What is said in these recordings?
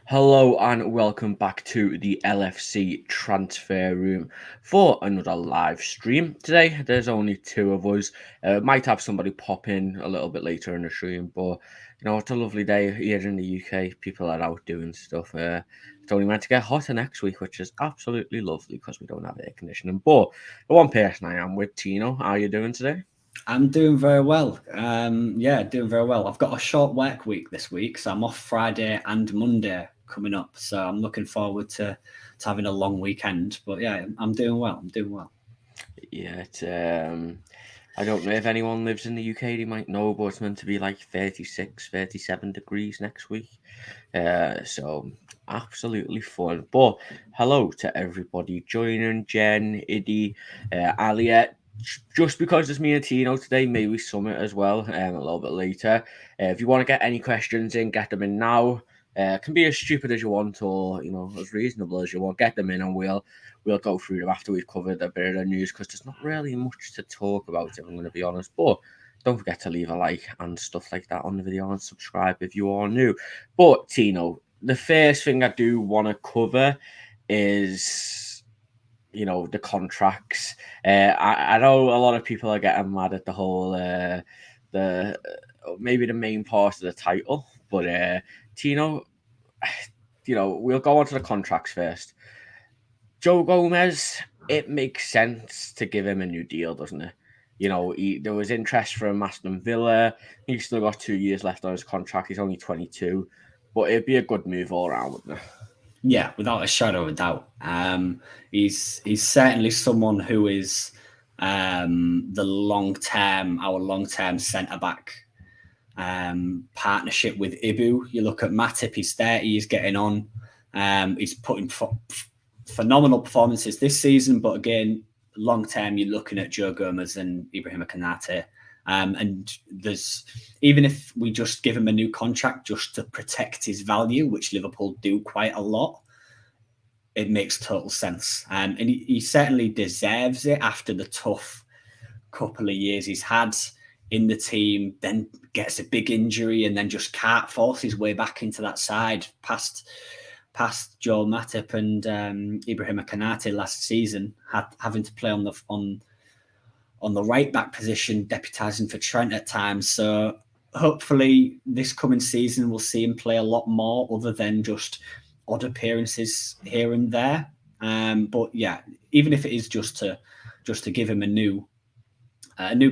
Hello and welcome back to the LFC transfer room for another live stream. Today, there's only two of us. Might have somebody pop in a little bit later in the stream, but it's a lovely day here in the UK. People are out doing stuff. It's only meant to get hotter next week, which is absolutely lovely because we don't have air conditioning. But the one person I am with, Tino, how are you doing today? I'm doing very well. Doing very well. I've got a short work week this week, so I'm off Friday and Monday coming up. So I'm looking forward to having a long weekend. But yeah, I'm doing well. I'm doing well. Yeah, I don't know if anyone lives in the UK, they might know, but it's meant to be like 36, 37 degrees next week. So absolutely fun. But hello to everybody joining, Jen, Iddy, Alia. Just because it's me and Tino today, maybe Summit as well, a little bit later. If you want to get any questions in, get them in now. Can be as stupid as you want, or as reasonable as you want. Get them in, and we'll go through them after we've covered a bit of the news, because there's not really much to talk about, if I'm going to be honest. But don't forget to leave a like and stuff like that on the video, and subscribe if you are new. But Tino, the first thing I do want to cover is the contracts. I know a lot of people are getting mad at the whole the maybe the main part of the title, but Tino, we'll go on to the contracts first. Joe Gomez, it makes sense to give him a new deal, doesn't it? There was interest from Aston Villa. He's still got 2 years left on his contract. He's only 22, but it'd be a good move all around, wouldn't it? Yeah, without a shadow of a doubt. He's certainly someone who is our long term centre back partnership with Ibu. You look at Matip, he's 30, he's getting on. He's putting phenomenal performances this season, but again, long term, you're looking at Joe Gomez and Ibrahim Konate. And there's, even if we just give him a new contract just to protect his value, which Liverpool do quite a lot, it makes total sense. And he certainly deserves it after the tough couple of years he's had in the team, then gets a big injury and then just can't force his way back into that side past Joel Matip and Ibrahim Konate last season, having to play on the right back position, deputising for Trent at times. So hopefully this coming season we'll see him play a lot more other than just odd appearances here and there. But yeah, even if it is just to give him a new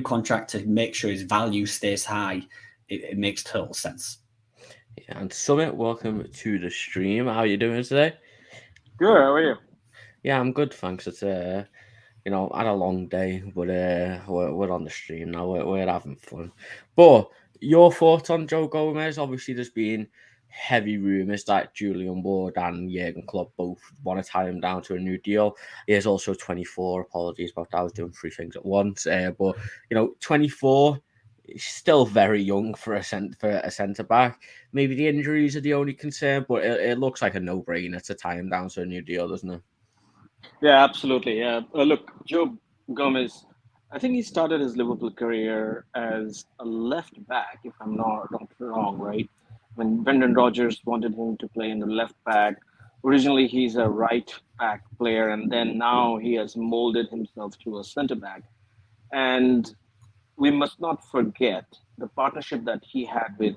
contract to make sure his value stays high, it makes total sense. Yeah, and Summit, welcome to the stream. How are you doing today? Good, how are you? Yeah, I'm good, thanks. It's I had a long day, but we're on the stream now. We're having fun. But your thoughts on Joe Gomez? Obviously, there's been heavy rumours that Julian Ward and Jurgen Klopp both want to tie him down to a new deal. He is also 24. Apologies about that. I was doing three things at once. But 24. Still very young for a centre back. Maybe the injuries are the only concern, but it looks like a no-brainer to tie him down to a new deal, doesn't it? Yeah, absolutely. Yeah. Look, Joe Gomez, I think he started his Liverpool career as a left back, if I'm not wrong, right? When Brendan Rodgers wanted him to play in the left back, originally he's a right back player, and then now he has molded himself to a centre back. And we must not forget the partnership that he had with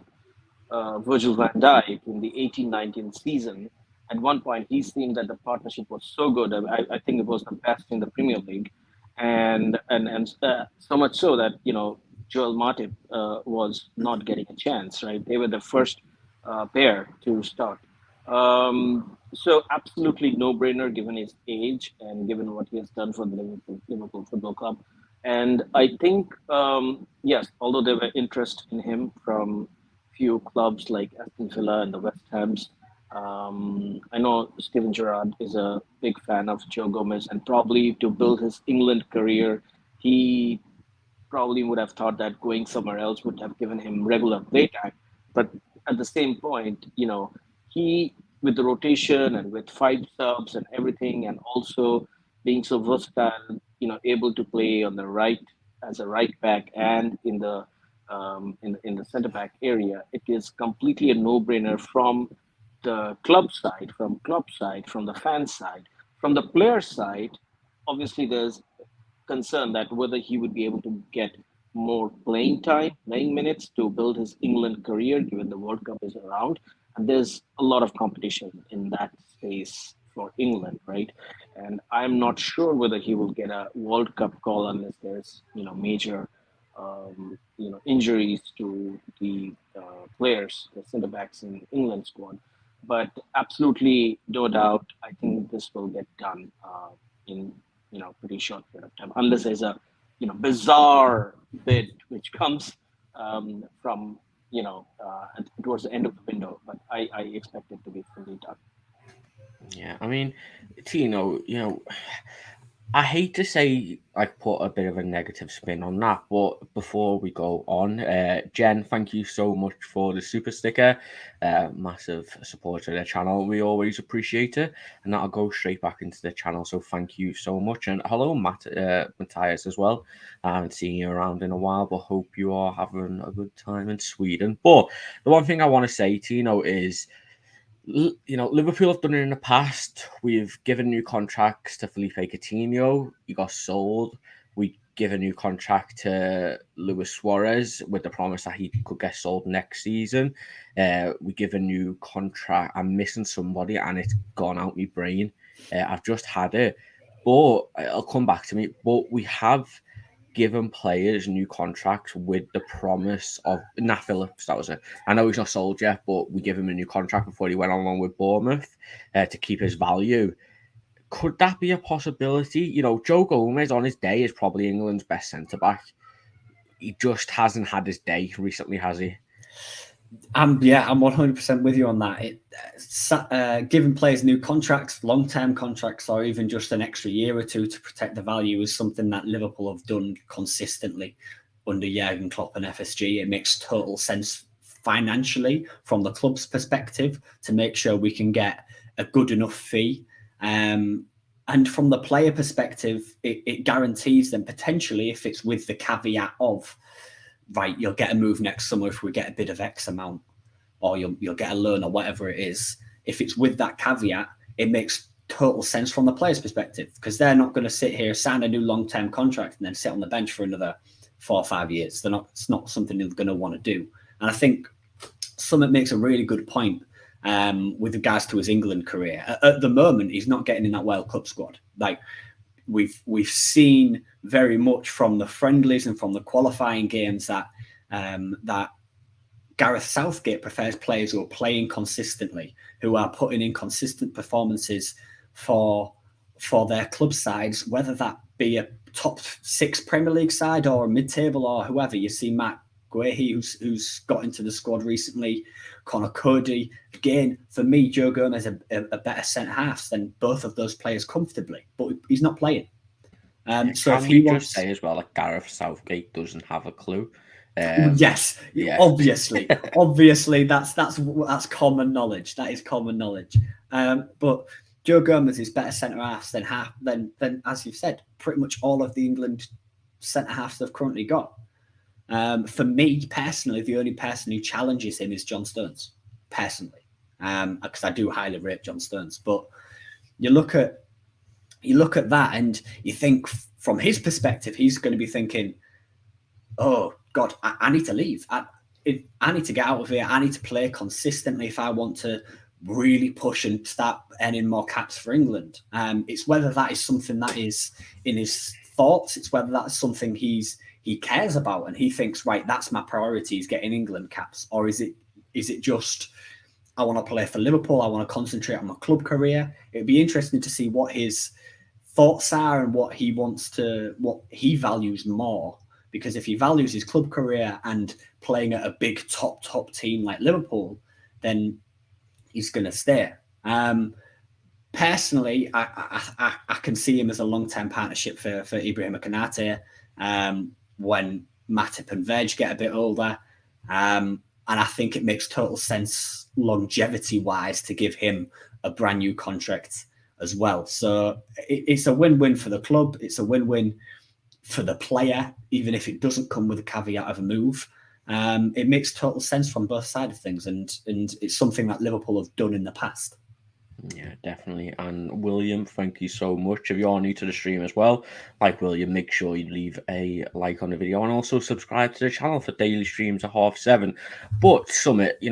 Virgil van Dijk in the 18-19 season. At one point, he seemed that the partnership was so good. I think it was the best in the Premier League, and so much so that Joel Matip was not getting a chance. Right, they were the first pair to start. So absolutely no-brainer given his age and given what he has done for the Liverpool Football Club. And I think yes, although there were interest in him from few clubs like Aston Villa and the West Hams. I know Steven Gerrard is a big fan of Joe Gomez, and probably to build his England career, he probably would have thought that going somewhere else would have given him regular playtime. But at the same point, he, with the rotation and with five subs and everything, and also being so versatile, able to play on the right as a right back and in the center back area, it is completely a no brainer from the club side, from the fan side, from the player side, obviously there's concern that whether he would be able to get more playing time, playing minutes to build his England career, given the World Cup is around. And there's a lot of competition in that space for England, right? And I'm not sure whether he will get a World Cup call unless there's, major, injuries to the players, the centre backs in England squad. But absolutely, no doubt, I think this will get done in pretty short period of time, unless there's a bizarre bid which comes from towards the end of the window. But I expect it to be fully done. Yeah, I mean, Tino, I hate to say put a bit of a negative spin on that, but before we go on, Jen, thank you so much for the super sticker. Massive supporter of the channel. We always appreciate it, and that'll go straight back into the channel. So thank you so much, and hello, Matthias as well. I haven't seen you around in a while, but hope you are having a good time in Sweden. But the one thing I want to say, Tino, is, Liverpool have done it in the past. We've given new contracts to Felipe Coutinho. He got sold. We give a new contract to Luis Suarez with the promise that he could get sold next season. We give a new contract. I'm missing somebody, and it's gone out my brain. I've just had it, but it'll come back to me. But we have given players new contracts with the promise of Nat Phillips. That was it. I know he's not sold yet, but we give him a new contract before he went on loan with Bournemouth to keep his value. Could that be a possibility? Joe Gomez on his day is probably England's best centre back. He just hasn't had his day recently, has he? I'm 100% with you on that. Giving players new contracts, long-term contracts, or even just an extra year or two to protect the value is something that Liverpool have done consistently under Jurgen Klopp and FSG. It makes total sense financially from the club's perspective to make sure we can get a good enough fee. And from the player perspective, it guarantees them potentially, if it's with the caveat of, right, you'll get a move next summer if we get a bid of X amount, or you'll get a loan or whatever it is. If it's with that caveat, it makes total sense from the player's perspective, because they're not going to sit here, sign a new long-term contract, and then sit on the bench for another 4 or 5 years. It's not something they're going to want to do. And I think Summit makes a really good point with regards to his England career. At the moment, he's not getting in that World Cup squad. We've seen very much from the friendlies and from the qualifying games that Gareth Southgate prefers players who are playing consistently, who are putting in consistent performances for their club sides, whether that be a top 6 Premier League side or a mid-table or whoever. You see Matt Guehi, who's got into the squad recently, Connor Cody. Again, for me, Joe Gomez is a better centre-half than both of those players comfortably, but he's not playing. So if he wants to say as well, Gareth Southgate doesn't have a clue. Yes, yeah. Obviously, that's common knowledge. That is common knowledge. But Joe Gomez is better centre halves than as you've said, pretty much all of the England centre halves they've currently got. For me personally, the only person who challenges him is John Stones. Personally, because I do highly rate John Stones. But you look at that and you think from his perspective, he's going to be thinking, oh God, I need to leave. I need to get out of here. I need to play consistently if I want to really push and start earning more caps for England. It's whether that is something that is in his thoughts. It's whether that's something he cares about and he thinks, right, that's my priority, is getting England caps. Or is it just, I want to play for Liverpool, I want to concentrate on my club career? It'd be interesting to see what his thoughts are and what he values more. Because if he values his club career and playing at a big top team like Liverpool, then he's going to stay. Personally, I can see him as a long-term partnership for Ibrahima Konate when Matip and Veg get a bit older. And I think it makes total sense longevity-wise to give him a brand new contract as well. So it's a win-win for the club. It's a win-win for the player, even if it doesn't come with a caveat of a move. It makes total sense from both sides of things, and it's something that Liverpool have done in the past. Yeah, definitely. And William, thank you so much. If you're new to the stream as well, like William, make sure you leave a like on the video and also subscribe to the channel for daily streams at 7:30. But Summit,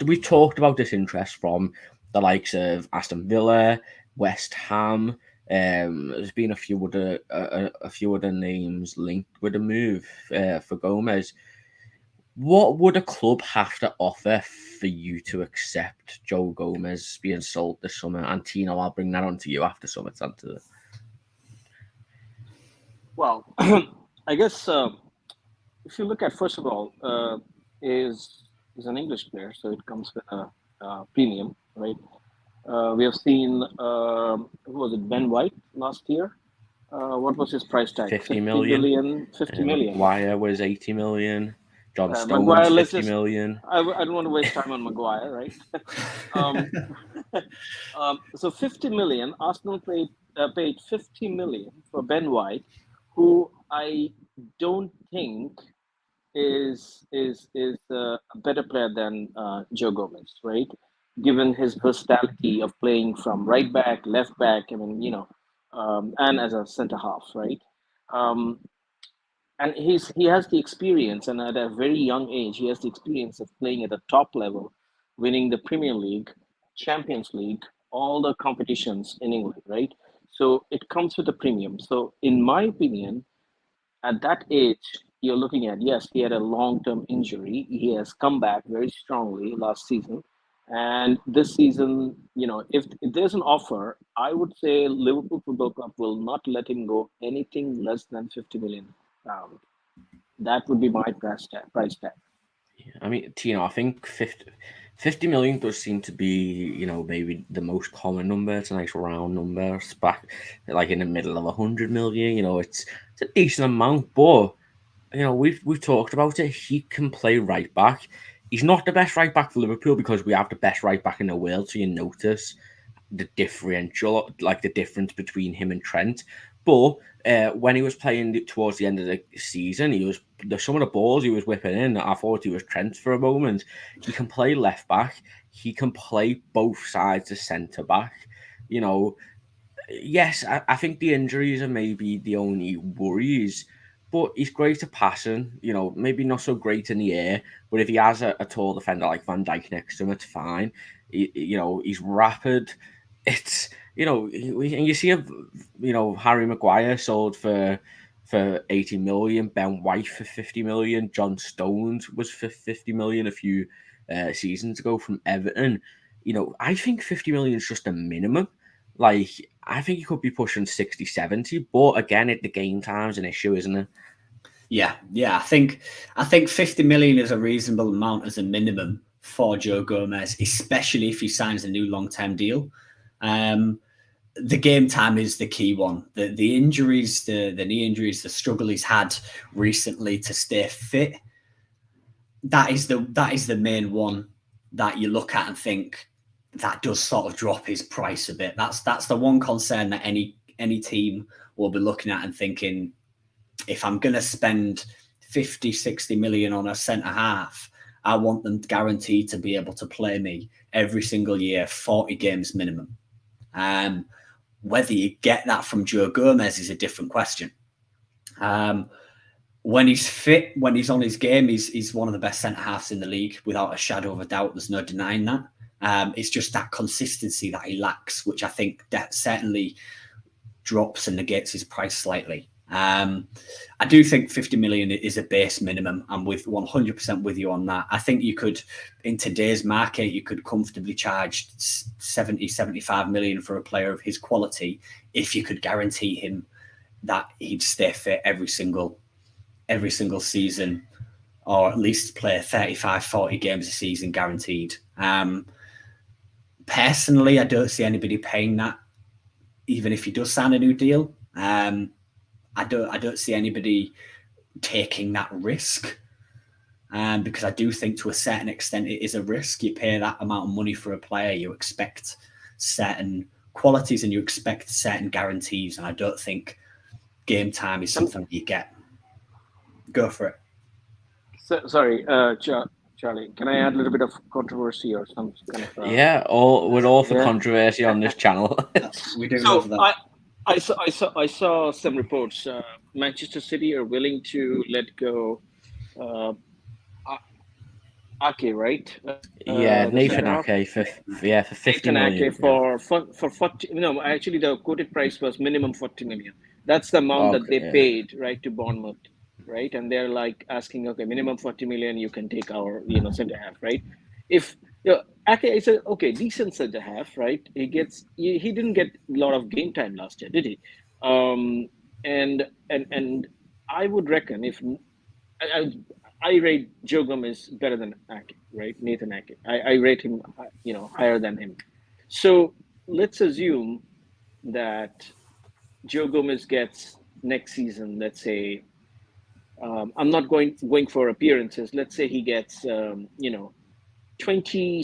we talked about this interest from the likes of Aston Villa, West Ham. There's been a few other names linked with a move for Gomez. What would a club have to offer for you to accept Joe Gomez being sold this summer? And Tino, I'll bring that on to you after Summit's answer. Well, I guess if you look at, first of all, is an English player, so it comes with a premium, right? We have seen, who was it, Ben White last year? What was his price tag? 50 million. 50 million. Maguire was 80 million. John Stones, Maguire, 50 million. I don't want to waste time on Maguire, right? So 50 million, Arsenal paid 50 million for Ben White, who I don't think is a better player than Joe Gomez, right? Given his versatility of playing from right back, left back, and as a centre half, right? And he has the experience, and at a very young age, he has the experience of playing at the top level, winning the Premier League, Champions League, all the competitions in England, right? So it comes with a premium. So in my opinion, at that age, you're looking at, yes, he had a long-term injury. He has come back very strongly last season. And this season, if there's an offer, I would say Liverpool Football Club will not let him go anything less than 50 million. That would be my price tag. I mean, Tino, I think 50 million does seem to be, maybe the most common number. It's a nice round number. It's back like in the middle of 100 million. It's a decent amount, but we've talked about it. He can play right back. He's not the best right back for Liverpool because we have the best right back in the world. So you notice the differential, like the difference between him and Trent. But when he was playing towards the end of the season, some of the balls he was whipping in, I thought he was Trent for a moment. He can play left back. He can play both sides of centre back. Yes, I think the injuries are maybe the only worries, but he's great at passing. Maybe not so great in the air, but if he has a tall defender like Van Dijk next to him, it's fine. He's rapid. It's and you see Harry Maguire sold for 80 million, Ben White for 50 million, John Stones was for 50 million a few seasons ago from Everton. I think 50 million is just a minimum. Like, I think he could be pushing 60, 70, but again, the game time's an issue, isn't it? Yeah. I think 50 million is a reasonable amount as a minimum for Joe Gomez, especially if he signs a new long-term deal. The game time is the key one. The injuries, the knee injuries, the struggle he's had recently to stay fit. That is the main one that you look at and think that does sort of drop his price a bit. That's the one concern that any team will be looking at and thinking, if I'm going to spend 50, 60 million on a centre half, I want them guaranteed to be able to play me every single year, 40 games minimum. Whether you get that from Joe Gomez is a different question. When he's fit, when he's on his game, he's one of the best centre halves in the league, without a shadow of a doubt. There's no denying that. It's just that consistency that he lacks, which I think that certainly drops and negates his price slightly. I do think 50 million is a base minimum. I'm 100% with you on that. I think you could, in today's market, you could comfortably charge 70, 75 million for a player of his quality if you could guarantee him that he'd stay fit every single season, or at least play 35, 40 games a season guaranteed. Personally, I don't see anybody paying that, even if he does sign a new deal. I don't see anybody taking that risk, because I do think to a certain extent it is a risk. You pay that amount of money for a player, you expect certain qualities and you expect certain guarantees, and I don't think game time is something that you get. Go for it. Sorry, Charlie. Can I add a little bit of controversy or some kind of? Yeah, we're all for Yeah. controversy on this channel. We do So love that. I saw some reports. Manchester City are willing to let go Ake, right? Yeah, The Nathan centre half. Ake for 50 Nathan Ake million. for 40. No, actually, the quoted price was minimum 40 million. That's the amount that they Okay, paid, right, to Bournemouth, right? And they're like asking, okay, minimum 40 million, you can take our, centre half, right? If Ake is a okay, decent centre half, right? He didn't get a lot of game time last year, did he? And I would reckon if I, I rate Joe Gomez better than Ake, right? Nathan Ake. I rate him, higher than him. So let's assume that Joe Gomez gets next season. Let's say I'm not going for appearances. Let's say he gets 20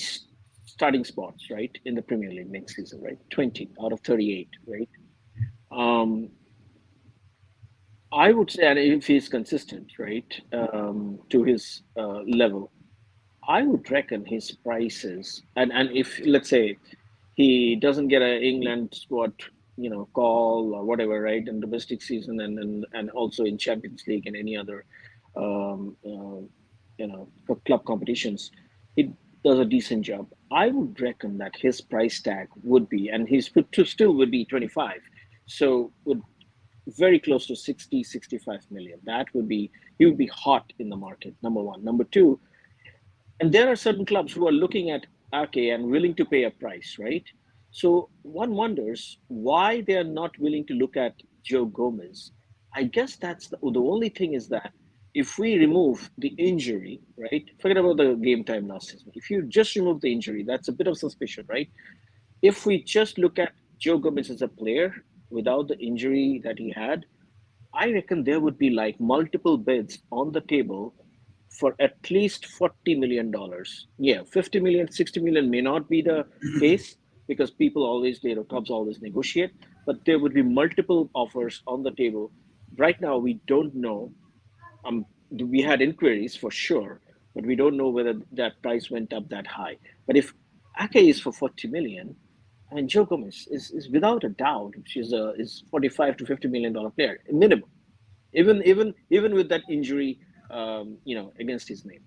starting spots, right, in the Premier League next season, right? 20 out of 38, right? Um, I would say, and if he's consistent, right, to his level, I would reckon his prices, and if let's say he doesn't get an England squad, call or whatever, right, in domestic season and also in Champions League and any other, um, uh, club competitions, he does a decent job. I would reckon that his price tag would be, and his put to still would be 25, so would very close to 60, 65 million. That would be he would be hot in the market. Number one. Number two, and there are certain clubs who are looking at Ake and willing to pay a price, right? So one wonders why they are not willing to look at Joe Gomez. I guess that's the only thing is that if we remove the injury, right? Forget about the game time last season. If you just remove the injury, that's a bit of suspicion, right? If we just look at Joe Gomez as a player without the injury that he had, I reckon there would be like multiple bids on the table for at least $40 million. Yeah, 50 million, 60 million may not be the case because people always, clubs always negotiate, but there would be multiple offers on the table. Right now, we don't know. We had inquiries for sure, but we don't know whether that price went up that high. But if Ake is for 40 million, and Joe Gomez is without a doubt, she's is 45 to $50 million player minimum, even with that injury, against his name.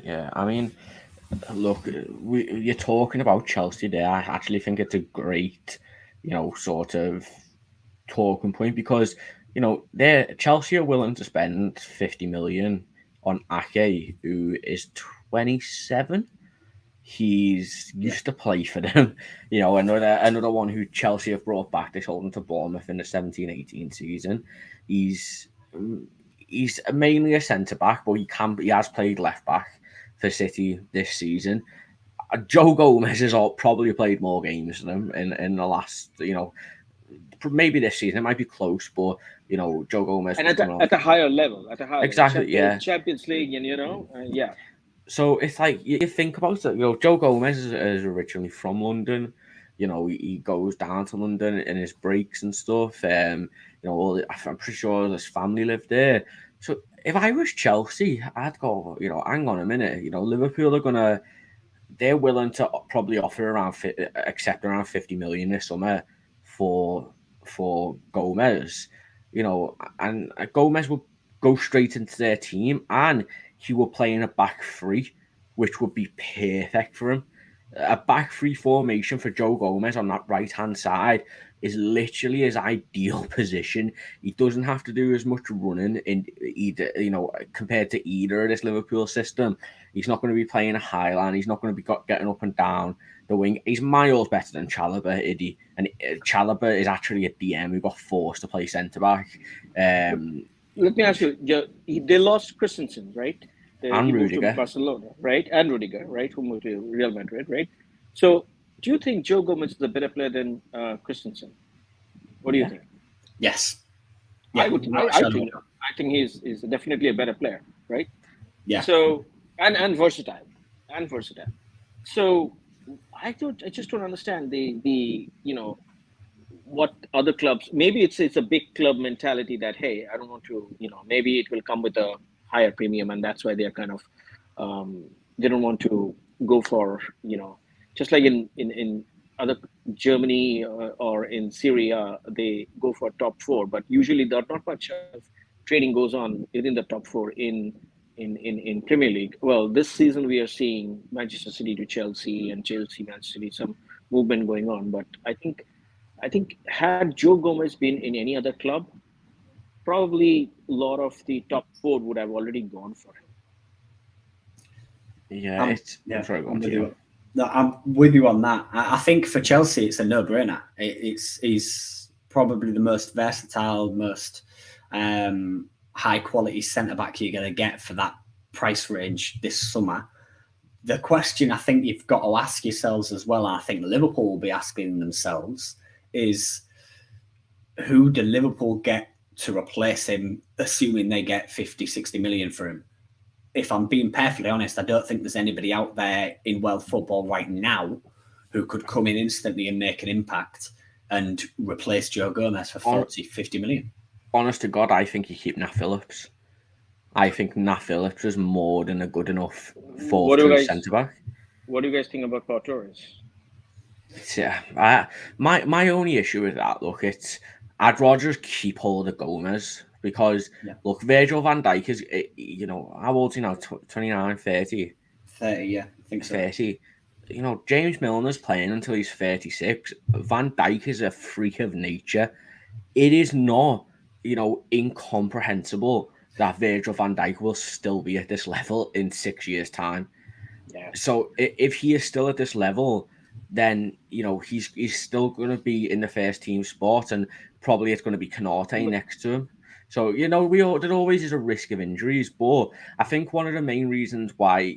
yeah. I mean, look, you're talking about Chelsea there. I actually think it's a great, sort of talking point because Chelsea are willing to spend 50 million on Ake, who is 27. He's used to play for them. Another one who Chelsea have brought back. They sold him to Bournemouth in the 17-18 season. He's mainly a centre back, but he has played left back for City this season. Joe Gomez has probably played more games than him in the last, maybe this season. It might be close, but Joe Gomez and at a higher level, exactly, yeah, Champions League, and yeah. So it's like you think about it. Joe Gomez is originally from London. He goes down to London in his breaks and stuff. I'm pretty sure his family lived there. So if I was Chelsea, I'd go. Hang on a minute. Liverpool they're willing to probably accept around 50 million this summer for Gomez. And Gomez will go straight into their team, and he will play in a back three, which would be perfect for him. A back three formation for Joe Gomez on that right hand side is literally his ideal position. He doesn't have to do as much running in either, compared to either of this Liverpool system. He's not going to be playing a high line. He's not going to be getting up and down the wing. He's miles better than Chalobah, Iddy. And Chalobah is actually a DM who got forced to play centre back. Let me ask you, they lost Christensen, right? And he moved Rudiger. to Barcelona, right? And Rudiger, right? Who moved to Real Madrid, right? So do you think Joe Gomez is a better player than Christensen? What do you think? Yes. Yeah, I think he's definitely a better player, right? Yeah. So and versatile. So I just don't understand the what other clubs. Maybe it's a big club mentality that, hey, I don't want to, maybe it will come with a higher premium, and that's why they're kind of they don't want to go for, just like in other Germany or in Syria, they go for top four, but usually not much of trading goes on within the top four in Premier League. Well, this season we are seeing Manchester City to Chelsea and Chelsea Manchester City, some movement going on. But I think had Joe Gomez been in any other club, probably a lot of the top four would have already gone for him. Yeah, I'm sorry, go on to you. No, I'm with you on that. I think for Chelsea, it's a no-brainer. He's probably the most versatile, most high-quality centre-back you're going to get for that price range this summer. The question I think you've got to ask yourselves as well, and I think Liverpool will be asking themselves, is who do Liverpool get to replace him, assuming they get 50, 60 million for him? If I'm being perfectly honest, I don't think there's anybody out there in world football right now who could come in instantly and make an impact and replace Joe Gomez for 40, 50 million. Honest to God, I think you keep Nat Phillips. I think Nat Phillips is more than a good enough fourth-choice centre-back. What do you guys think about Pau Torres? Yeah, my only issue with that, look, I'd rather just keep hold of Gomez. Because, look, Virgil van Dijk is, how old is he now? 29, 30? 30, yeah, I think so. 30. James Milner's playing until he's 36. Van Dijk is a freak of nature. It is not, incomprehensible that Virgil van Dijk will still be at this level in 6 years' time. Yeah. So if he is still at this level, then, he's still going to be in the first team spot, and probably it's going to be Konate next to him. So, there always is a risk of injuries, but I think one of the main reasons why,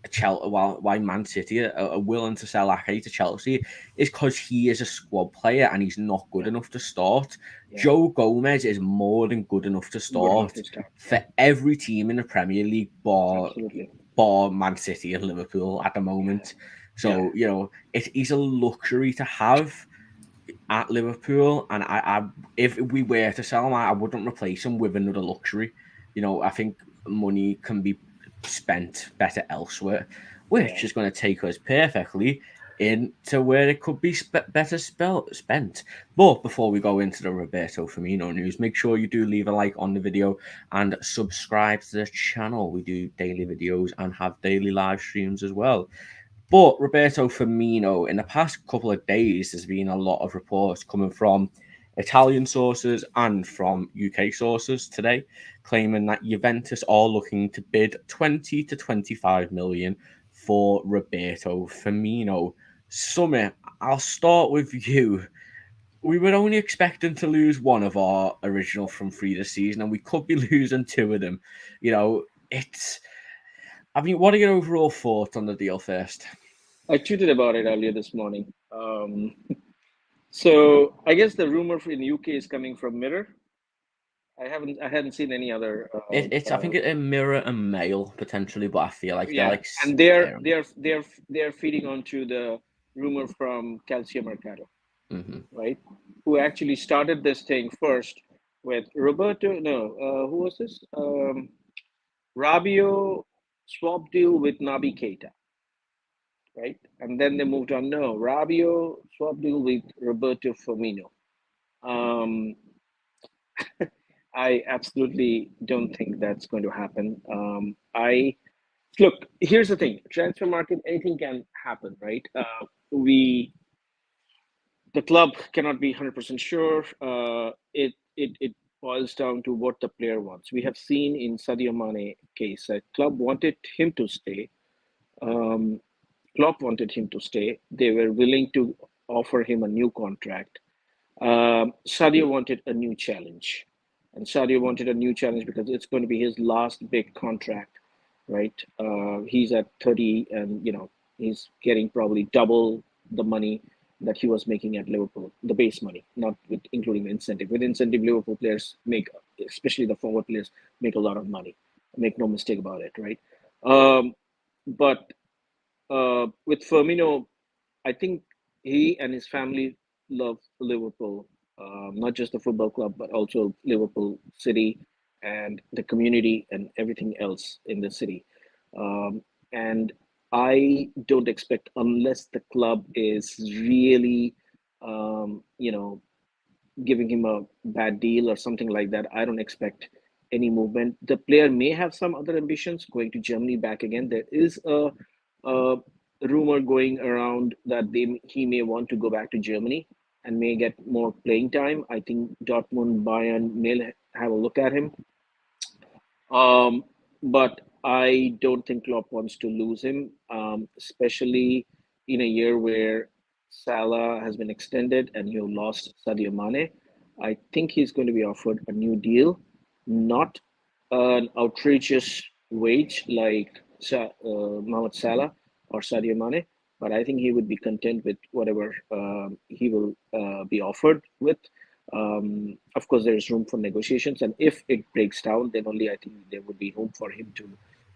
why Man City are willing to sell Ake to Chelsea is because he is a squad player and he's not good enough to start. Yeah. Joe Gomez is more than good enough to start for every team in the Premier League, bar Man City and Liverpool at the moment. So, he's a luxury to have at Liverpool, and I if we were to sell him, I wouldn't replace him with another luxury. I think money can be spent better elsewhere, which is going to take us perfectly into where it could be better spent. But before we go into the Roberto Firmino news, make sure you do leave a like on the video and subscribe to the channel. We do daily videos and have daily live streams as well. But Roberto Firmino, in the past couple of days, there's been a lot of reports coming from Italian sources and from UK sources today, claiming that Juventus are looking to bid 20 to 25 million for Roberto Firmino. Summit, I'll start with you. We were only expecting to lose one of our original from three this season, and we could be losing two of them. What are your overall thoughts on the deal first? I tweeted about it earlier this morning. So I guess the rumor in UK is coming from Mirror. I hadn't seen any other. I think it's a Mirror and Mail potentially, but I feel like they're feeding onto the rumor from Calcio Mercato, right? Who actually started this thing first with Roberto? No, who was this? Rabiot swap deal with Naby Keita, right? And then they moved on. No, Rabiot swap deal with Roberto Firmino. I absolutely don't think that's going to happen. Look, here's the thing: transfer market, anything can happen, right? The club cannot be 100% sure. It boils down to what the player wants. We have seen in Sadio Mane case, a club wanted him to stay. Klopp wanted him to stay. They were willing to offer him a new contract. Sadio wanted a new challenge. And Sadio wanted a new challenge because it's going to be his last big contract, right? He's at 30 and, he's getting probably double the money that he was making at Liverpool, the base money, not including the incentive. With incentive, Liverpool players make, especially the forward players, make a lot of money. Make no mistake about it, right? But with Firmino, I think he and his family love Liverpool, not just the football club, but also Liverpool City. and the community and everything else in the city. And I don't expect, unless the club is really, you know, giving him a bad deal or something like that, I don't expect any movement. The player may have some other ambitions, going to Germany back again. There is a rumor going around that he may want to go back to Germany and may get more playing time. I think Dortmund, Bayern may have a look at him. But I don't think Klopp wants to lose him, especially in a year where Salah has been extended and you lost Sadio Mane. I think he's going to be offered a new deal, not an outrageous wage like Mohamed Salah or Sadio Mane, but I think he would be content with whatever he will be offered with. Of course, there is room for negotiations, and if it breaks down, then only I think there would be room for him to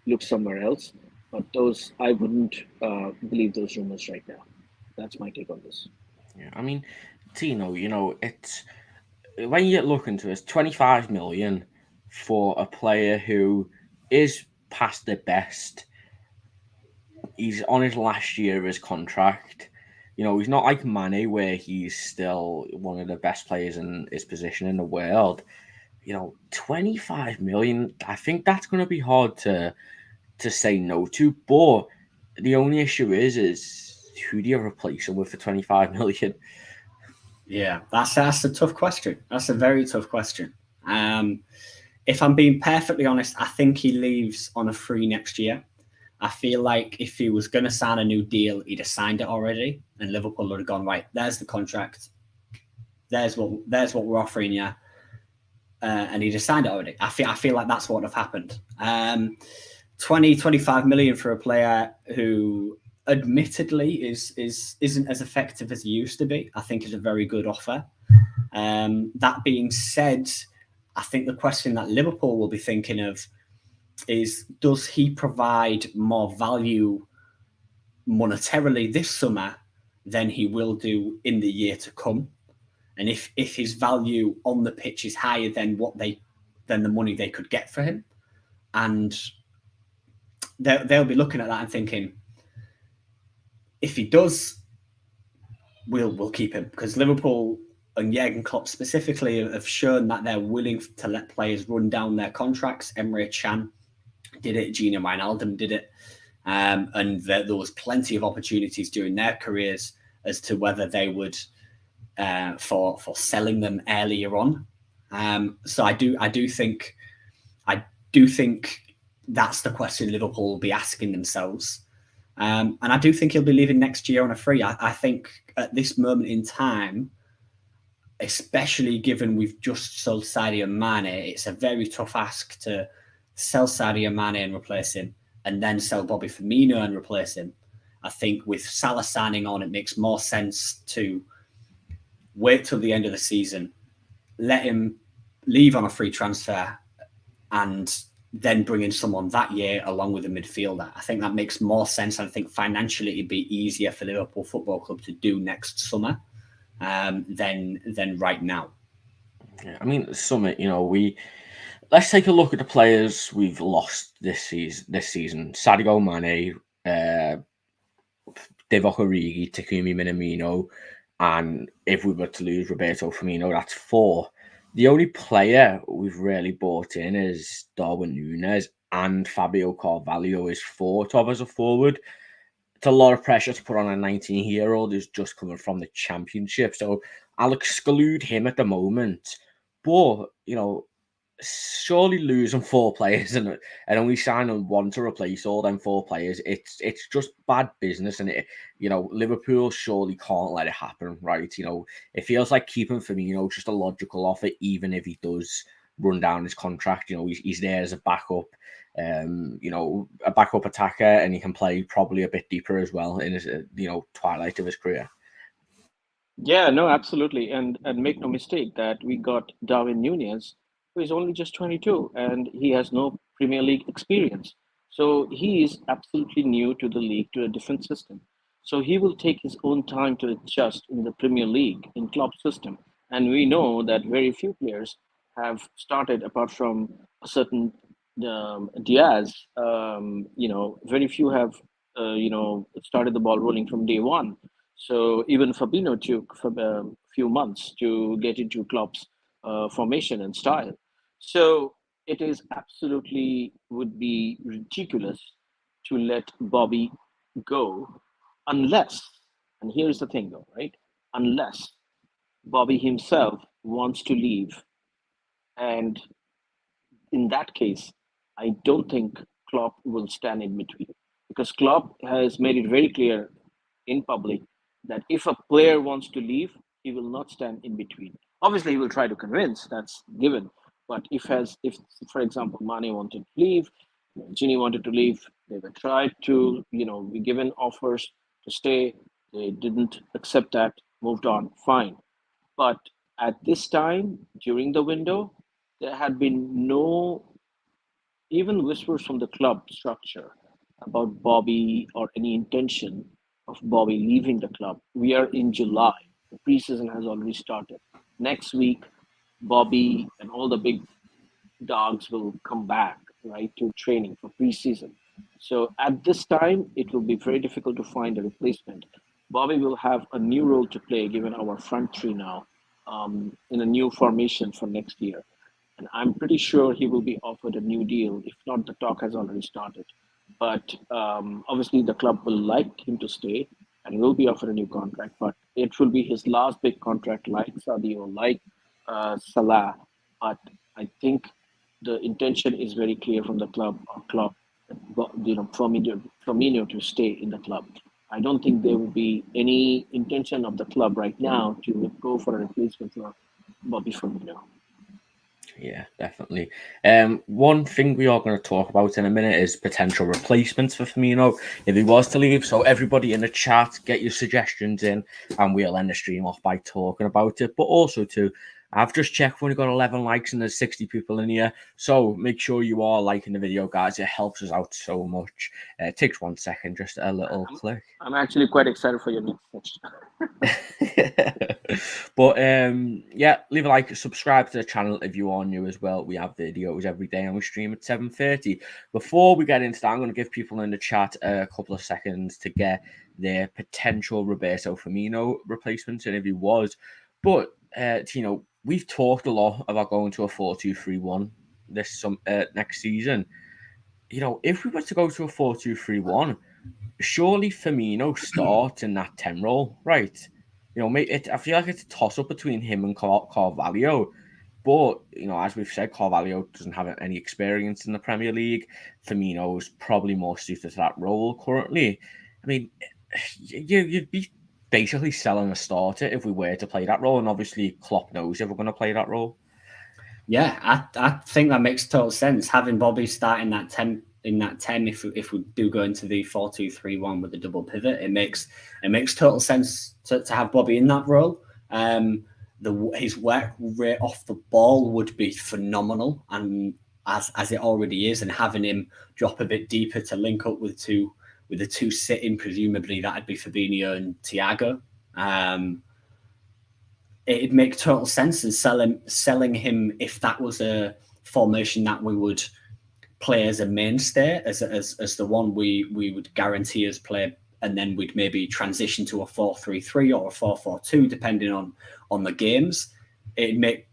look somewhere else. But those, I wouldn't believe those rumors right now. That's my take on this. Yeah, I mean, Tino, you know, it's when you look into it, 25 million for a player who is past the best. He's on his last year of his contract. You know, he's not like Mane, where he's still one of the best players in his position in the world. You know, 25 million, I think that's going to be hard to say no to. But the only issue is who do you replace him with for 25 million? Yeah, that's a tough question. That's a very tough question. If I'm being perfectly honest, I think he leaves on a free next year. I feel like if he was going to sign a new deal, he'd have signed it already, and Liverpool would have gone, right, there's the contract. There's what we're offering you. And he'd have signed it already. I feel like that's what would have happened. 25 million for a player who admittedly isn't as effective as he used to be, I think is a very good offer. That being said, I think the question that Liverpool will be thinking of is, does he provide more value monetarily this summer than he will do in the year to come? And if his value on the pitch is higher than the money they could get for him, and they'll be looking at that and thinking, if he does, we'll keep him, because Liverpool and Jurgen Klopp specifically have shown that they're willing to let players run down their contracts. Emre Can did it, Gino Wijnaldum did it, and there was plenty of opportunities during their careers as to whether they would for selling them earlier on. So I do think that's the question Liverpool will be asking themselves. And I do think he'll be leaving next year on a free. I think at this moment in time, especially given we've just sold Sadio Mane, it's a very tough ask to sell Sadio Mane and replace him, and then sell Bobby Firmino and replace him. I think with Salah signing on, it makes more sense to wait till the end of the season, let him leave on a free transfer, and then bring in someone that year along with a midfielder. I think that makes more sense. I think financially it'd be easier for Liverpool Football Club to do next summer than right now. Yeah, I mean, summer, you know, let's take a look at the players we've lost this season. Sadio Mane, Divock Origi, Takumi Minamino, and if we were to lose Roberto Firmino, that's 4. The only player we've really bought in is Darwin Núñez, and Fabio Carvalho is 4th of as a forward. It's a lot of pressure to put on a 19-year-old who's just coming from the Championship, so I'll exclude him at the moment. But, you know, surely losing 4 players and only signing 1 to replace all them 4 players, it's just bad business. And you know, Liverpool surely can't let it happen, right? You know, it feels like keeping Firmino just a logical offer, even if he does run down his contract. You know, he's there as a backup, you know, a backup attacker, and he can play probably a bit deeper as well in his twilight of his career. Yeah, no, absolutely. And make no mistake that we got Darwin Núñez, who is only just 22 and he has no Premier League experience. So he is absolutely new to the league, to a different system. So he will take his own time to adjust in the Premier League, in club system. And we know that very few players have started, apart from certain Diaz, very few have, started the ball rolling from day one. So even Fabinho took a few months to get into Klopp's formation and style. So it is absolutely would be ridiculous to let Bobby go unless, and here's the thing though, right? Unless Bobby himself wants to leave, and in that case, I don't think Klopp will stand in between because Klopp has made it very clear in public that if a player wants to leave, he will not stand in between. Obviously, he will try to convince. That's given. But if for example, Mane wanted to leave, Ginny wanted to leave, they were tried to, be given offers to stay. They didn't accept that. Moved on. Fine. But at this time, during the window, there had been no even whispers from the club structure about Bobby or any intention of Bobby leaving the club. We are in July. The preseason has already started. Next week, Bobby and all the big dogs will come back, right, to training for preseason. So at this time, it will be very difficult to find a replacement. Bobby will have a new role to play given our front three now in a new formation for next year. And I'm pretty sure he will be offered a new deal. If not, the talk has already started. But obviously, the club will like him to stay and will be offered a new contract. But it will be his last big contract, like Sadio, like Salah. But I think the intention is very clear from the club, Firmino to stay in the club. I don't think there will be any intention of the club right now to go for a replacement for Bobby Firmino. Yeah, definitely. One thing we are going to talk about in a minute is potential replacements for Firmino if he was to leave. So everybody in the chat, get your suggestions in, and we'll end the stream off by talking about it. But also too, I've just checked, we've only got 11 likes and there's 60 people in here. So make sure you are liking the video, guys. It helps us out so much. It takes 1 second, just a little click. I'm actually quite excited for your next section. But yeah, leave a like, subscribe to the channel if you are new as well. We have videos every day and we stream at 7:30. Before we get into that, I'm going to give people in the chat a couple of seconds to get their potential Roberto Firmino replacements and if he was. But we've talked a lot about going to a 4-2-3-1 next season. If we were to go to a 4-2-3-1, surely Firmino starts in that 10 role, right? I feel like it's a toss-up between him and Carvalho. But, as we've said, Carvalho doesn't have any experience in the Premier League. Firmino is probably more suited to that role currently. I mean, you'd be basically selling a starter if we were to play that role. And obviously, Klopp knows if we're going to play that role. Yeah, I think that makes total sense. Having Bobby starting that 10 if we do go into the 4-2-3-1 with the double pivot, it makes total sense to have Bobby in that role. His work rate off the ball would be phenomenal, and as it already is, and having him drop a bit deeper to link up with the two sitting, presumably that'd be Fabinho and Thiago. It'd make total sense, and selling him if that was a formation that we would play as a mainstay, as the one we would guarantee us play, and then we'd maybe transition to a 4-3-3 or a 4-4-2 depending on the games. It'd make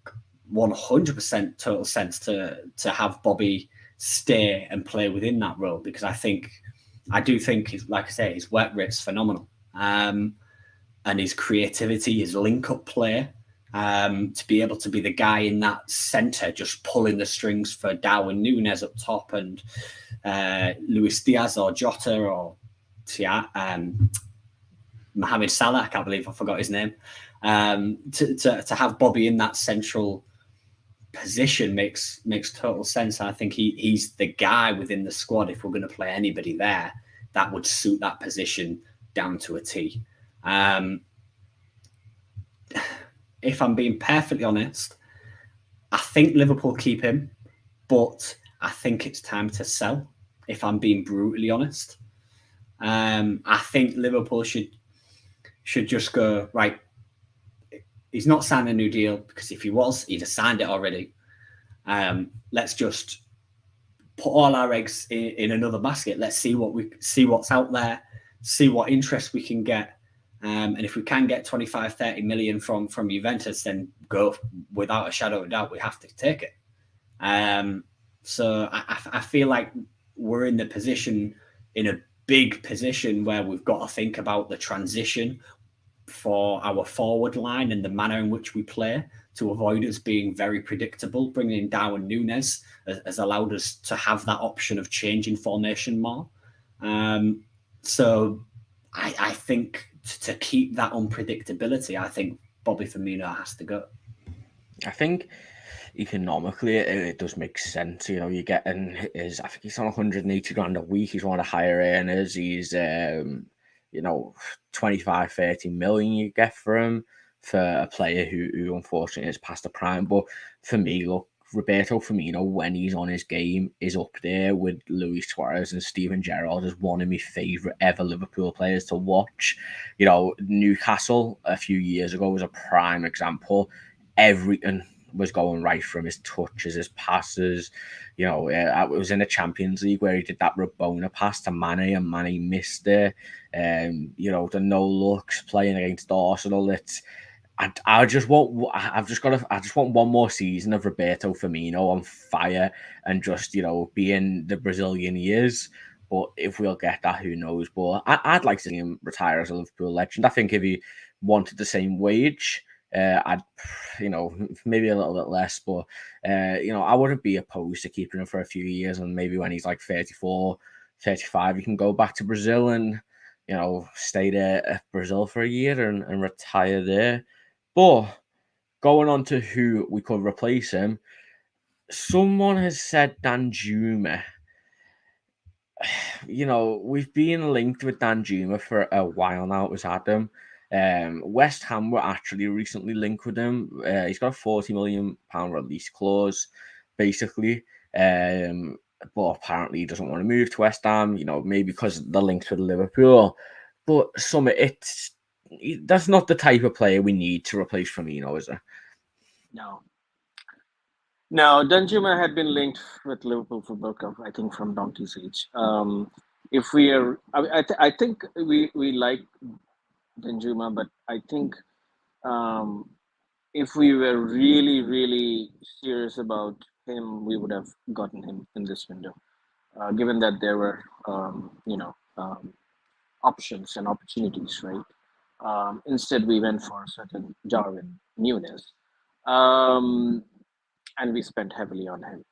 100% total sense to have Bobby stay and play within that role, because I do think, like I say, his work rate's phenomenal, and his creativity, his link-up play, to be able to be the guy in that centre, just pulling the strings for Darwin Núñez up top and Luis Diaz or Jota or Mohamed Salah. I can't believe I forgot his name. To have Bobby in that central position makes total sense. I think he's the guy within the squad, if we're going to play anybody there, that would suit that position down to a T. If I'm being perfectly honest, I think Liverpool keep him, but I think it's time to sell, if I'm being brutally honest. I think Liverpool should just go, right, he's not signed a new deal, because if he was, he'd have signed it already. Let's just put all our eggs in another basket. Let's see what's out there, see what interest we can get. And if we can get 25, 30 million from Juventus, then go without a shadow of a doubt. We have to take it. So I feel like we're in a big position where we've got to think about the transition for our forward line and the manner in which we play to avoid us being very predictable. Bringing in Darwin Núñez has allowed us to have that option of changing formation more. So I think to keep that unpredictability, I think Bobby Firmino has to go. I think economically it does make sense. You know, you're getting I think he's on 180 grand a week. He's one of the higher earners. He's 25, 30 million you get for him for a player who unfortunately is past the prime. But for me, look, Roberto Firmino, when he's on his game, is up there with Luis Suarez and Steven Gerrard as one of my favourite ever Liverpool players to watch. You know, Newcastle a few years ago was a prime example. Everything was going right from his touches, his passes. You know, it was in the Champions League where he did that Rabona pass to Mane and Mane missed it. You know, the no looks playing against Arsenal. I just want one more season of Roberto Firmino on fire and just, you know, being the Brazilian he is. But if we'll get that, who knows? But I'd like to see him retire as a Liverpool legend. I think if he wanted the same wage, I'd, you know, maybe a little bit less, but, you know, I wouldn't be opposed to keeping him for a few years. And maybe when he's like 34, 35, he can go back to Brazil and, you know, stay there at Brazil for a year and retire there. But going on to who we could replace him, someone has said Danjuma. You know, we've been linked with Danjuma for a while now. It was Adam. West Ham were actually recently linked with him. He's got a £40 million release clause, basically. But apparently he doesn't want to move to West Ham, you know, maybe because the links with Liverpool. But that's not the type of player we need to replace Firmino, is it? No. No, Danjuma had been linked with Liverpool Football Club, I think, from donkey's age. If we are, I think we like Danjuma, but I think if we were really, really serious about him, we would have gotten him in this window, given that there were, options and opportunities, right? Instead, we went for a certain Darwin Núñez, and we spent heavily on him.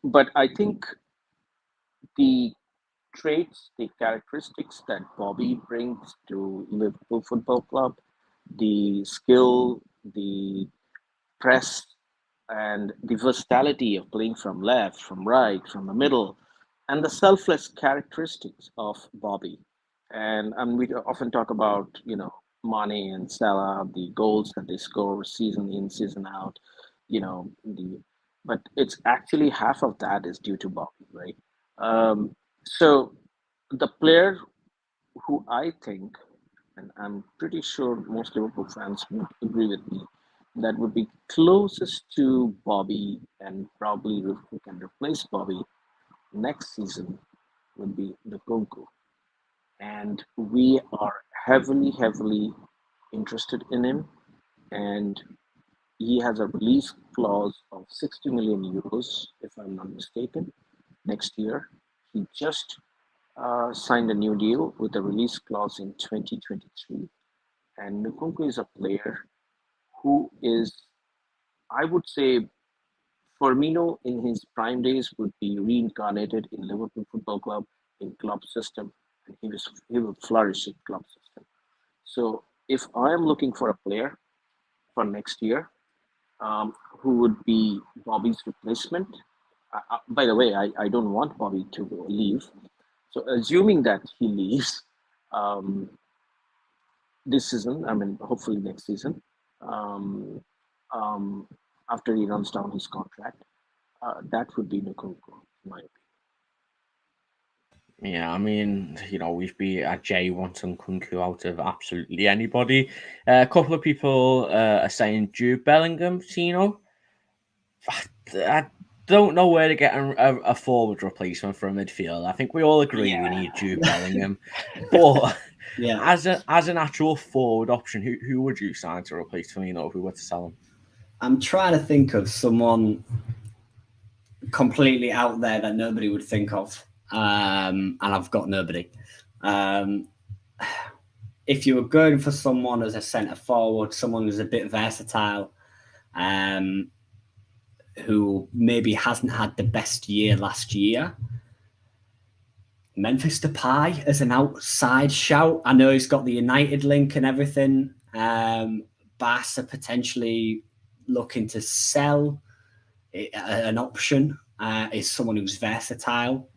But I think the traits, the characteristics that Bobby brings to Liverpool Football Club, the skill, the press, and the versatility of playing from left, from right, from the middle, and the selfless characteristics of Bobby. And we often talk about, Mane and Salah, the goals that they score season in, season out, but it's actually half of that is due to Bobby, right? So the player who I think, and I'm pretty sure most Liverpool fans would agree with me, that would be closest to Bobby and probably Liverpool can replace Bobby next season would be Nkunku. And we are heavily, heavily interested in him. And he has a release clause of 60 million euros, if I'm not mistaken, next year. He just signed a new deal with a release clause in 2023. And Nkunku is a player who is, I would say, Firmino in his prime days would be reincarnated in Liverpool Football Club in club system, and he will flourish in club system. So if I am looking for a player for next year, who would be Bobby's replacement? By the way, I don't want Bobby to leave. So assuming that he leaves this season, I mean, hopefully next season, after he runs down his contract, that would be Nkunku, in my opinion. Yeah, I mean, we've beat Jay wants Nkunku out of absolutely anybody. A couple of people are saying Jude Bellingham, I don't know where to get a forward replacement for a midfield. I think we all agree we need Jude Bellingham, but as an actual forward option, who would you sign to replace Firmino if we were to sell him? I'm trying to think of someone completely out there that nobody would think of, and I've got nobody. If you were going for someone as a centre forward, someone who's a bit versatile, who maybe hasn't had the best year last year, Memphis Depay as an outside shout. I know he's got the United link and everything. Barca potentially looking to sell. An option is someone who's versatile.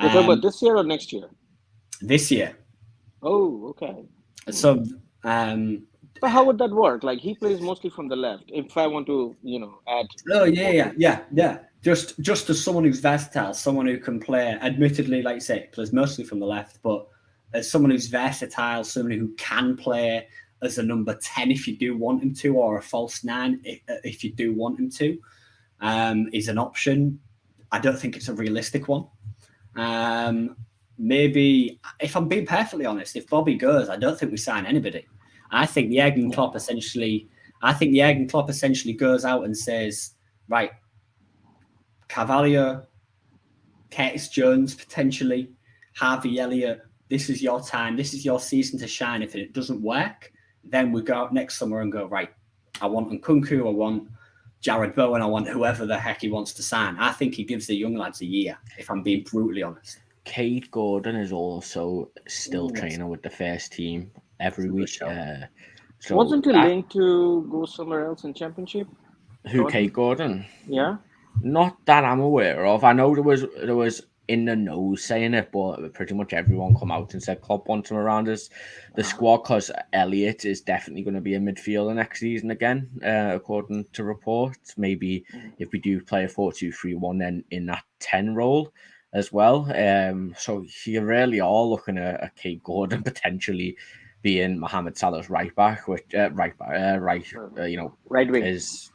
You're talking about this year or next year? This year. Oh, okay. So, but how would that work? Like, he plays mostly from the left. If I want to, add. Oh yeah. Just as someone who's versatile, someone who can play. Admittedly, like you say, plays mostly from the left, but as someone who's versatile, someone who can play as a number 10 if you do want him to, or a false 9 if you do want him to, is an option. I don't think it's a realistic one. Maybe, if I'm being perfectly honest, if Bobby goes, I don't think we sign anybody. I think Jurgen Klopp essentially goes out and says, right, Carvalho, Curtis Jones, potentially, Harvey Elliott, this is your time. This is your season to shine. If it doesn't work, then we go out next summer and go, right, I want Nkunku, I want Jared Bowen, I want whoever the heck he wants to sign. I think he gives the young lads a year, if I'm being brutally honest. Cade Gordon is also still training with the first team every week. So wasn't he linked to go somewhere else in Championship? Who, Cade Gordon? Yeah. Not that I'm aware of. I know there was in the nose saying it, but pretty much everyone come out and said Klopp wants him around the squad, because Elliott is definitely going to be a midfielder next season again, according to reports. Maybe if we do play a 4-2-3-1, then in that 10 role as well. So you really are looking at Cade Gordon potentially being Mohamed Salah's right back, which right wing is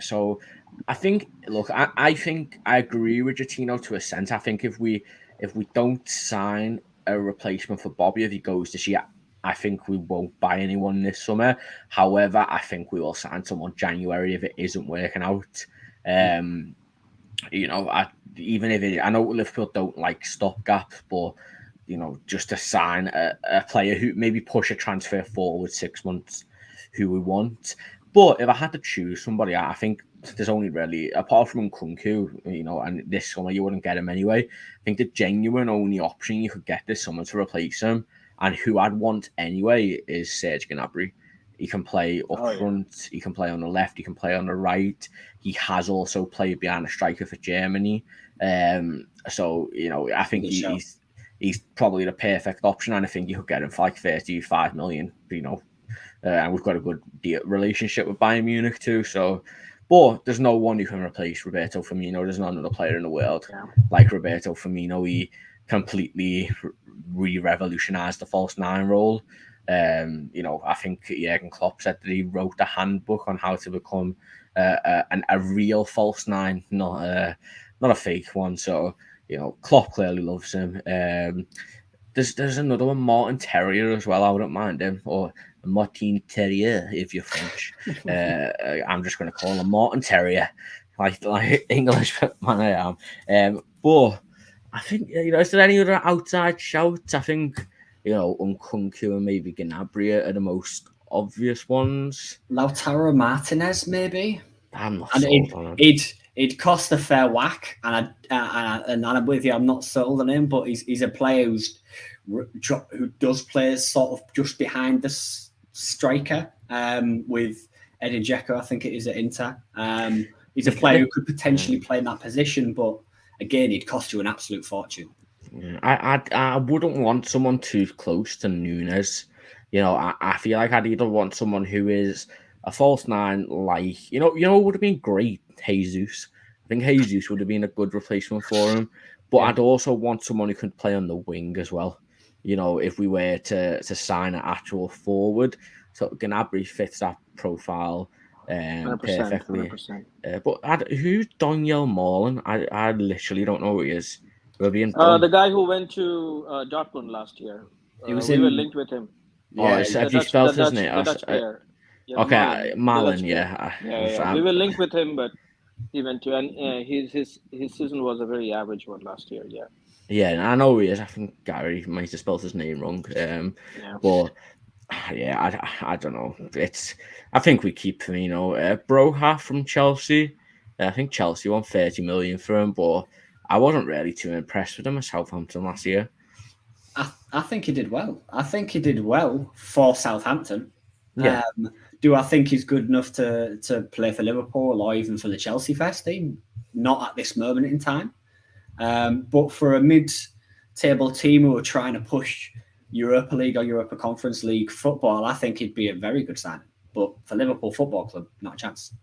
So I think, look, I think I agree with Jatino to a sense. I think if we don't sign a replacement for Bobby if he goes this year, I think we won't buy anyone this summer. However, I think we will sign someone January if it isn't working out. Even if I know Liverpool don't like stopgaps, but just to sign a player who maybe push a transfer forward 6 months, who we want. But if I had to choose somebody, I think there's only really, apart from Nkunku, and this summer you wouldn't get him anyway. I think the genuine only option you could get this summer to replace him, and who I'd want anyway, is Serge Gnabry. He can play up front, he can play on the left, he can play on the right. He has also played behind a striker for Germany. So I think he's probably the perfect option, and I think you could get him for like 35 million, and we've got a good relationship with Bayern Munich too. So, but there's no one who can replace Roberto Firmino. There's not another player in the world like Roberto Firmino. He completely revolutionized the false 9 role. I think Jurgen Klopp said that he wrote a handbook on how to become a real false 9, not a fake one. So, Klopp clearly loves him. There's another one, Martin Terrier as well. I wouldn't mind him, or Martin Terrier if you're French. I'm just going to call him Martin Terrier, like English man I am. But I think is there any other outside shouts? I think Nkunku and maybe Gnabry are the most obvious ones. Lautaro Martinez, maybe. I'm not sold on him. It'd cost a fair whack, and I'm with you. I'm not sold on him, but he's a player who does play sort of just behind the striker with Edin Dzeko, I think it is at Inter. He's a player who could potentially play in that position, but again, he'd cost you an absolute fortune. I wouldn't want someone too close to Nunes. I feel like I'd either want someone who is a false 9, like would have been great, Jesus. I think Jesus would have been a good replacement for him. But I'd also want someone who could play on the wing as well. If we were to sign an actual forward. So Gnabry fits that profile. 100%, perfectly. 100%. But who's Daniel Marlin? I literally don't know who he is. We're being The guy who went to Dortmund last year. He was We were in. linked with him. Yeah, Have you spelled his name? The Dutch player. Yeah, the Okay, Marlin. The Marlin. Dutch player. Yeah. Yeah. We were linked with him, but he went to, and his season was a very average one last year. Yeah. Yeah, I know who he is. I think Gary might have spelled his name wrong. Yeah. But yeah, I don't know. I think we keep Firmino. Broha from Chelsea. I think Chelsea won 30 million for him, but I wasn't really too impressed with him at Southampton last year. I think he did well. I think he did well for Southampton. Yeah. Do I think he's good enough to play for Liverpool or even for the Chelsea first team? Not at this moment in time. But for a mid-table team who are trying to push Europa League or Europa Conference League football, I think he'd be a very good signing. But for Liverpool Football Club, not a chance.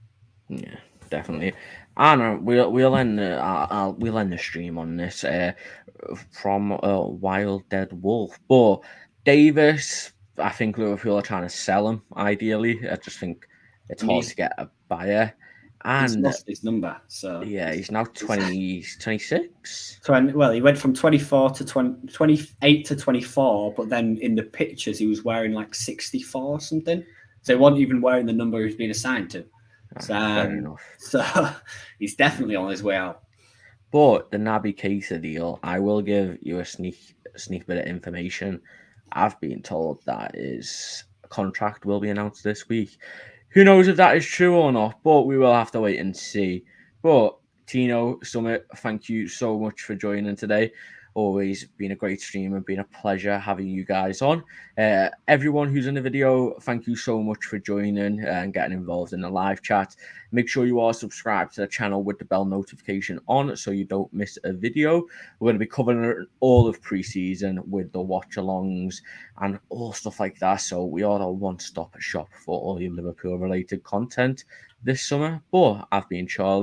Yeah, definitely. I know we'll end the stream on this from Wild Dead Wolf, but Davis. I think Liverpool are trying to sell him. Ideally, I just think it's hard to get a buyer. And he's lost his number, so yeah, he's now 26. Well, he went from 24 to 28 to 24, but then in the pictures he was wearing like 64 or something. So he wasn't even wearing the number he was being assigned to. Fair enough. So he's definitely on his way out. But the Naby Keita deal, I will give you a sneak bit of information. I've been told that his contract will be announced this week. Who knows if that is true or not, but we will have to wait and see. But Tino, Summit, thank you so much for joining today. Always been a great stream and been a pleasure having you guys on. Everyone who's in the video, thank you so much for joining and getting involved in the live chat. Make sure you are subscribed to the channel with the bell notification on so you don't miss a video. We're going to be covering all of pre-season with the watch-alongs and all stuff like that. So we are a one-stop shop for all your Liverpool-related content this summer. But I've been Charlie.